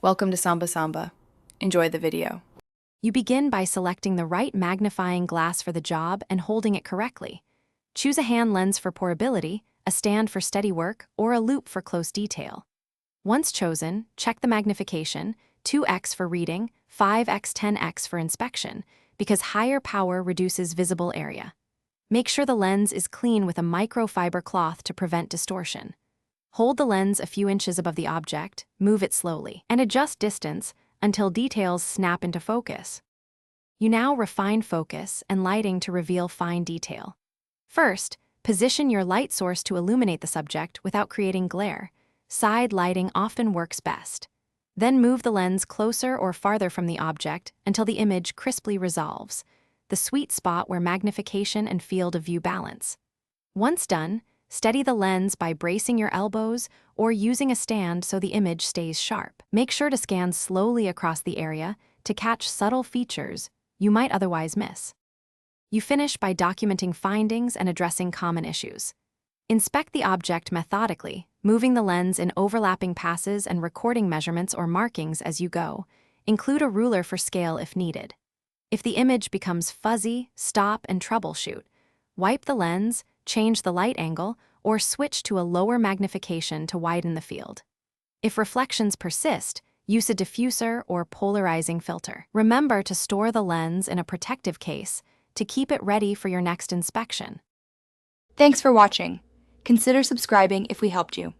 Welcome to Samba Samba. Enjoy the video. You begin by selecting the right magnifying glass for the job and holding it correctly. Choose a hand lens for portability, a stand for steady work, or a loupe for close detail. Once chosen, check the magnification, 2x for reading, 5x 10x for inspection, because higher power reduces visible area. Make sure the lens is clean with a microfiber cloth to prevent distortion. Hold the lens a few inches above the object, move it slowly, and adjust distance until details snap into focus. You now refine focus and lighting to reveal fine detail. First, position your light source to illuminate the subject without creating glare. Side lighting often works best. Then move the lens closer or farther from the object until the image crisply resolves, the sweet spot where magnification and field of view balance. Once done, steady the lens by bracing your elbows or using a stand so the image stays sharp. Make sure to scan slowly across the area to catch subtle features you might otherwise miss. You finish by documenting findings and addressing common issues. Inspect the object methodically, moving the lens in overlapping passes and recording measurements or markings as you go. Include a ruler for scale if needed. If the image becomes fuzzy, stop and troubleshoot. Wipe the lens, change the light angle, or switch to a lower magnification to widen the field. If reflections persist, use a diffuser or polarizing filter. Remember to store the lens in a protective case to keep it ready for your next inspection. Thanks for watching. Consider subscribing if we helped you.